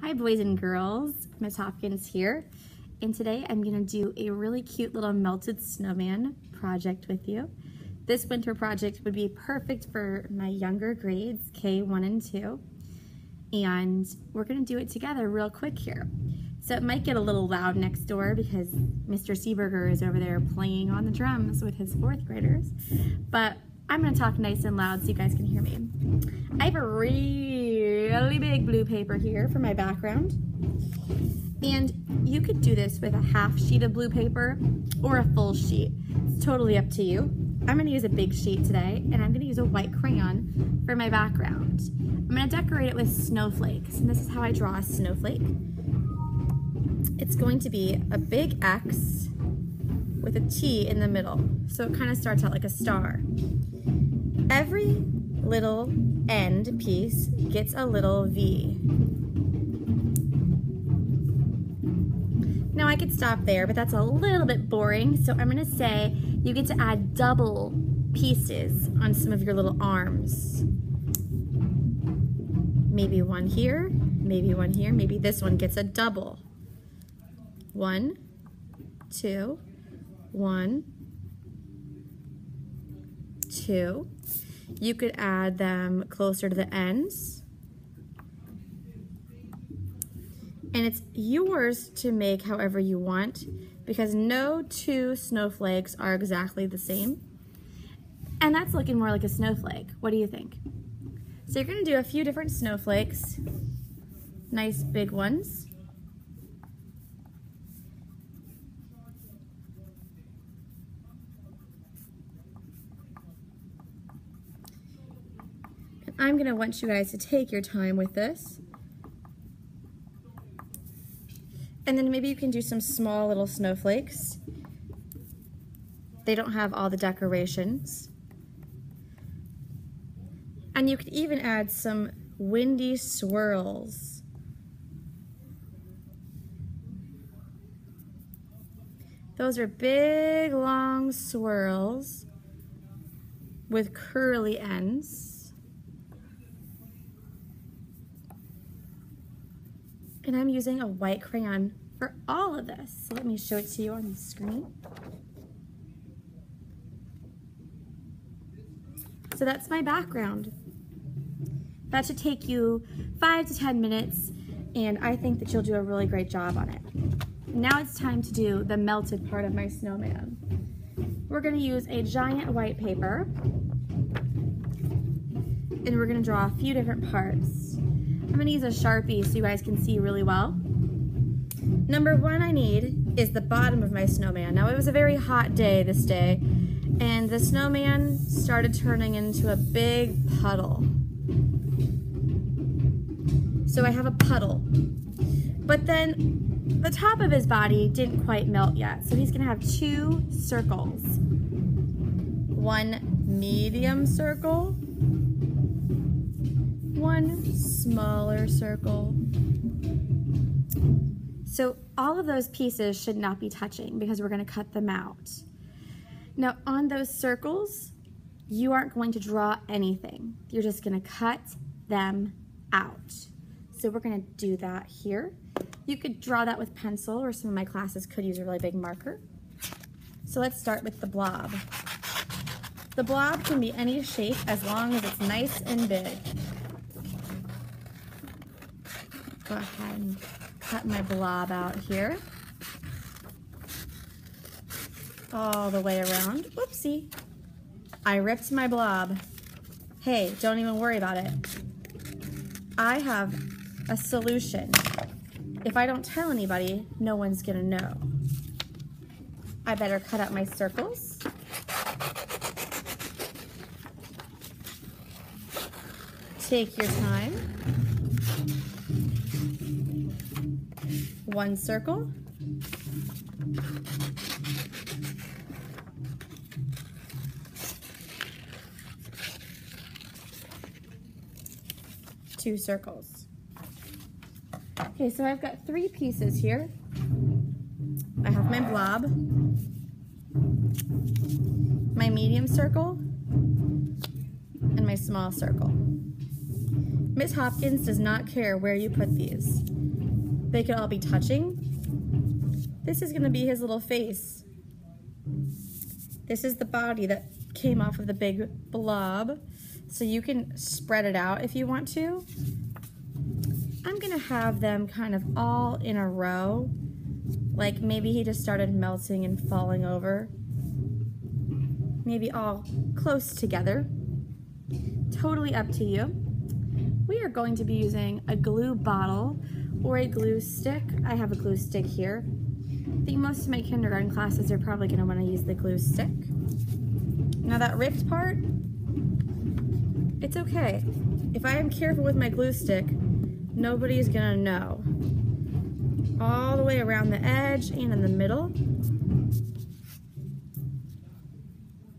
Hi boys and girls, Miss Hopkins here, and today I'm going to do a really cute little melted snowman project with you. This winter project would be perfect for my younger grades, K1 and 2, and we're going to do it together real quick here. So it might get a little loud next door because Mr. Seeberger is over there playing on the drums with his 4th graders, but I'm going to talk nice and loud so you guys can hear me. I have a really big blue paper here for my background, and you could do this with a half sheet of blue paper or a full sheet. It's totally up to you. I'm going to use a big sheet today, and I'm going to use a white crayon for my background. I'm going to decorate it with snowflakes, and this is how I draw a snowflake. It's going to be a big X with a T in the middle, so it kind of starts out like a star. Every little end piece gets a little V. Now I could stop there, but that's a little bit boring, so I'm going to say you get to add double pieces on some of your little arms. Maybe one here, maybe one here, maybe this one gets a double. 1, 2, 1, 2. You could add them closer to the ends. And it's yours to make however you want because no 2 snowflakes are exactly the same. And that's looking more like a snowflake. What do you think? So you're going to do a few different snowflakes, nice big ones. I'm going to want you guys to take your time with this. And then maybe you can do some small little snowflakes. They don't have all the decorations. And you could even add some windy swirls. Those are big, long swirls with curly ends. And I'm using a white crayon for all of this. So let me show it to you on the screen. So that's my background. That should take you 5 to 10 minutes, and I think that you'll do a really great job on it. Now it's time to do the melted part of my snowman. We're going to use a giant white paper, and we're going to draw a few different parts. I'm going to use a Sharpie so you guys can see really well. Number 1 I need is the bottom of my snowman. Now it was a very hot day this day, and the snowman started turning into a big puddle. So I have a puddle. But then the top of his body didn't quite melt yet, so he's going to have 2 circles. One medium circle, one smaller circle. So all of those pieces should not be touching because we're going to cut them out. Now on those circles, you aren't going to draw anything. You're just going to cut them out. So we're going to do that here. You could draw that with pencil, or some of my classes could use a really big marker. So let's start with the blob. The blob can be any shape as long as it's nice and big. Go ahead and cut my blob out here. All the way around. Whoopsie. I ripped my blob. Hey, don't even worry about it. I have a solution. If I don't tell anybody, no one's gonna know. I better cut out my circles. Take your time. 1 circle. 2 circles. Okay, so I've got 3 pieces here. I have my blob, my medium circle, and my small circle. Miss Hopkins does not care where you put these. they could all be touching. This is gonna be his little face. This is the body that came off of the big blob. So you can spread it out if you want to. I'm gonna have them kind of all in a row. Like maybe he just started melting and falling over. Maybe all close together. Totally up to you. We are going to be using a glue bottle or a glue stick. I have a glue stick here. I think most of my kindergarten classes are probably going to want to use the glue stick. Now that ripped part, it's okay. If I am careful with my glue stick, nobody's going to know. All the way around the edge and in the middle.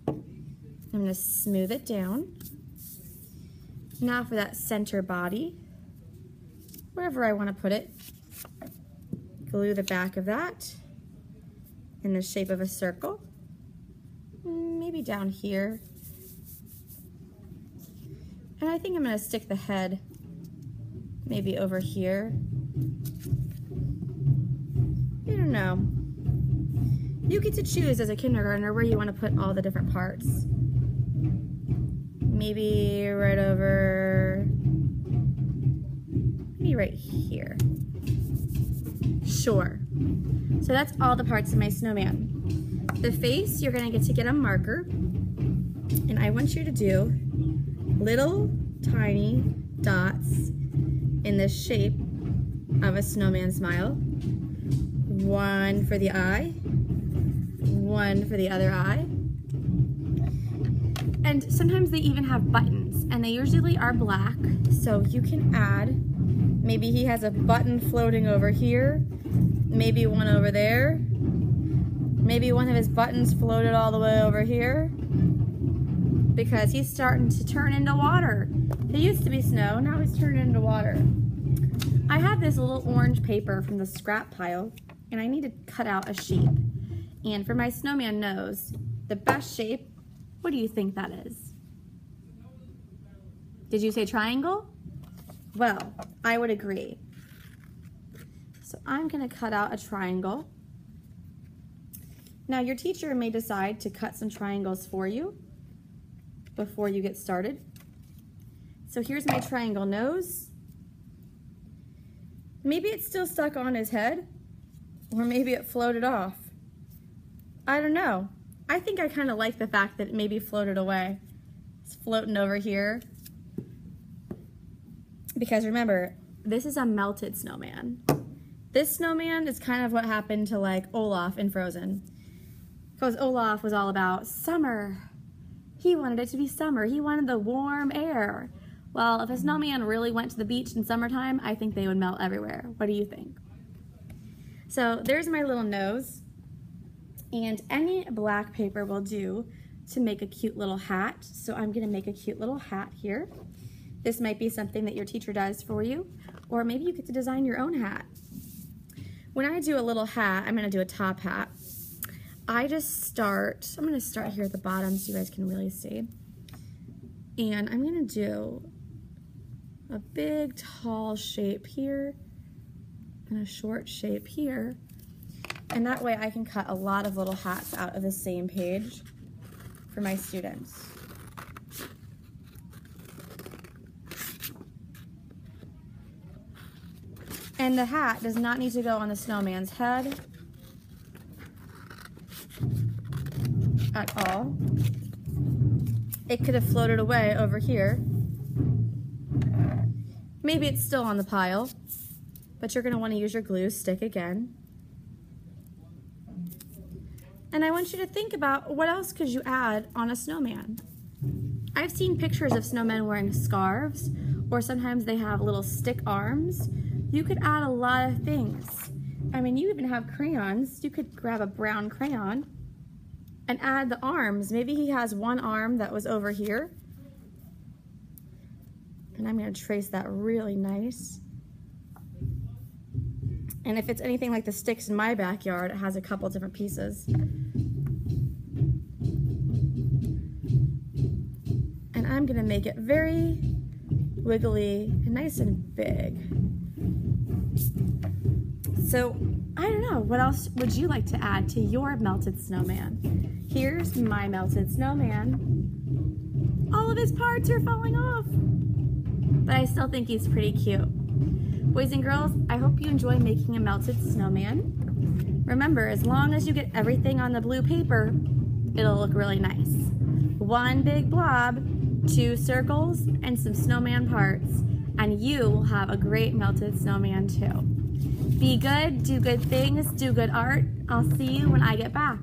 I'm going to smooth it down. Now for that center body, wherever I want to put it, glue the back of that in the shape of a circle, maybe down here. And I think I'm going to stick the head maybe over here. I don't know. You get to choose as a kindergartner where you want to put all the different parts. Maybe right over, maybe right here. Sure. So that's all the parts of my snowman. The face, you're gonna get a marker, and I want you to do little tiny dots in the shape of a snowman smile. One for the eye, one for the other eye. And sometimes they even have buttons, and they usually are black, so you can add, maybe he has a button floating over here, maybe one over there, maybe one of his buttons floated all the way over here, because he's starting to turn into water. He used to be snow, now he's turned into water. I have this little orange paper from the scrap pile, and I need to cut out a shape. And for my snowman nose, the best shape, what do you think that is? Did you say triangle? Well, I would agree. So I'm gonna cut out a triangle. Now your teacher may decide to cut some triangles for you before you get started. So here's my triangle nose. Maybe it's still stuck on his head, or maybe it floated off. I don't know. I think I kind of like the fact that it maybe floated away. It's floating over here. Because remember, this is a melted snowman. This snowman is kind of what happened to like Olaf in Frozen. Because Olaf was all about summer. He wanted it to be summer. He wanted the warm air. Well, if a snowman really went to the beach in summertime, I think they would melt everywhere. What do you think? So there's my little nose. And any black paper will do to make a cute little hat. So I'm gonna make a cute little hat here. This might be something that your teacher does for you, or maybe you get to design your own hat. When I do a little hat, I'm gonna do a top hat. I'm gonna start here at the bottom so you guys can really see. And I'm gonna do a big tall shape here and a short shape here. And that way I can cut a lot of little hats out of the same page for my students. And the hat does not need to go on the snowman's head at all. It could have floated away over here. Maybe it's still on the pile, but you're going to want to use your glue stick again. And I want you to think about what else could you add on a snowman. I've seen pictures of snowmen wearing scarves, or sometimes they have little stick arms. You could add a lot of things. I mean, you even have crayons. You could grab a brown crayon and add the arms. Maybe he has one arm that was over here. And I'm going to trace that really nice. And if it's anything like the sticks in my backyard, it has a couple different pieces. And I'm going to make it very wiggly and nice and big. So I don't know, what else would you like to add to your melted snowman? Here's my melted snowman. All of his parts are falling off, but I still think he's pretty cute. Boys and girls, I hope you enjoy making a melted snowman. Remember, as long as you get everything on the blue paper, it'll look really nice. One big blob, 2 circles, and some snowman parts, and you will have a great melted snowman too. Be good, do good things, do good art. I'll see you when I get back.